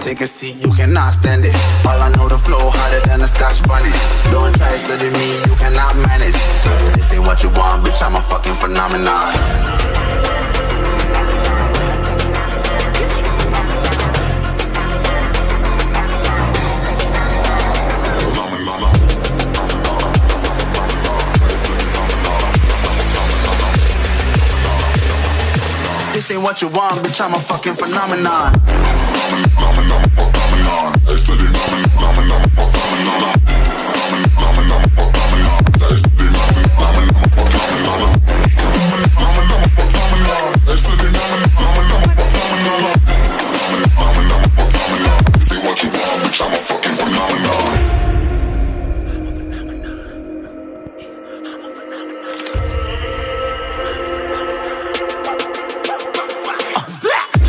take a seat, you cannot stand it. All I know, the flow harder than a Scotch bunny. Don't try study me, you cannot manage. This ain't what you want, bitch, I'm a fucking phenomenon. This ain't what you want, bitch, I'm a fucking phenomenon.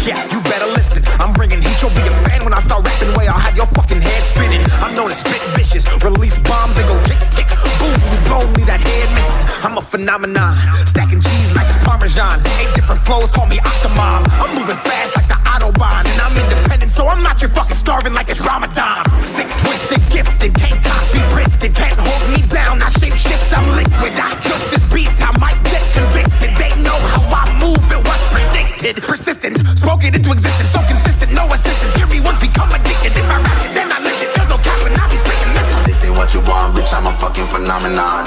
Yeah, you better listen. I'm bringing heat, you'll be a fan when I start rapping. Way I'll have your fucking head spinning. I'm known as spit vicious, release bombs and go tick tick. Boom, you blow me that head missing. I'm a phenomenon, stacking cheese like it's Parmesan. 8 different flows, call me Octomom. I'm moving fast like the Autobahn, and I'm independent, so I'm not your fucking starving like it's Ramadan. Sick, twisted, gifted, can't copy printed, can't hold me down. I shape shift, I'm liquid. I killed this beat, I might get convicted. They know how I move, it was predicted. Persistent, spoke it into existence, so consistent, no assistance. Hear me once, become addicted. If I rap it, then I live it. There's no cap and I'll be spitting this. This ain't what you want, bitch, I'm a fucking phenomenon.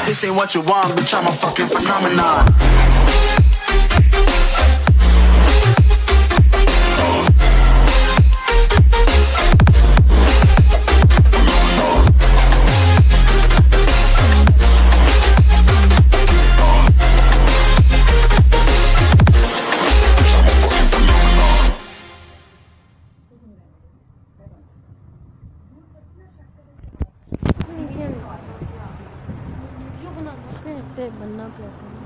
This ain't what you want, bitch, I'm a fucking phenomenon. बनना पड़ता है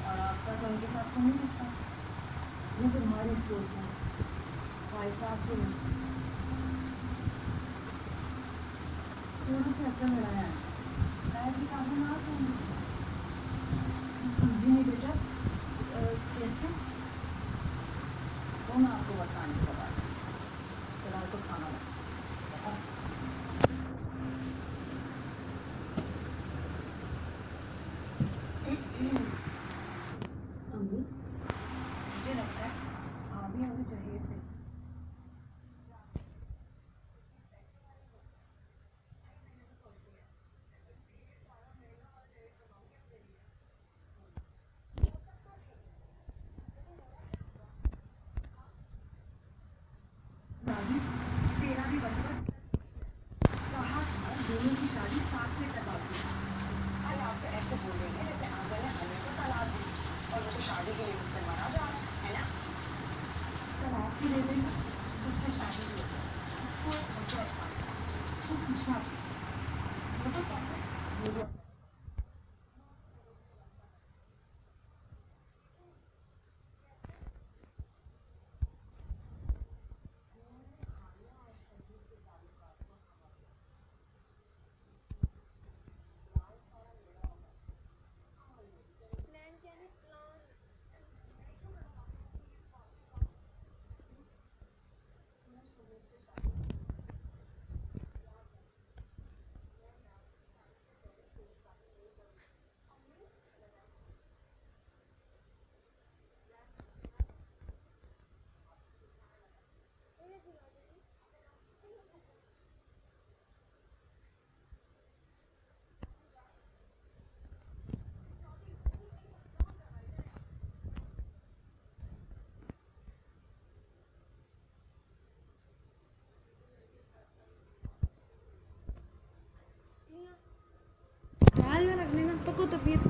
और आपका तो उनके साथ तो नहीं रिश्ता। ये तुम्हारी सोच है भाई साहब की नहीं। थोड़ा सा अक्ल लड़ाया है ताया जी का ना समझी नहीं बेटा कैसे वो मैं आपको बताने के बाद फिलहाल तो खाना मुझे लगता है आप भी होने चाहिए थे। नाज़ी, तेरा भी बचपन कहा था दोनों की शादी साथ में करवा दी। अरे आप तो ऐसे बोल रही हैं जैसे आंसर ने हमें को तलाक दी और वो तो शादी के लिए मुझसे मना जा रहा है ना? तलाक की दे देंगे मुझसे शादी हो जाए उसको तो पूछना ख्याल न रखने ना तो को तबीयत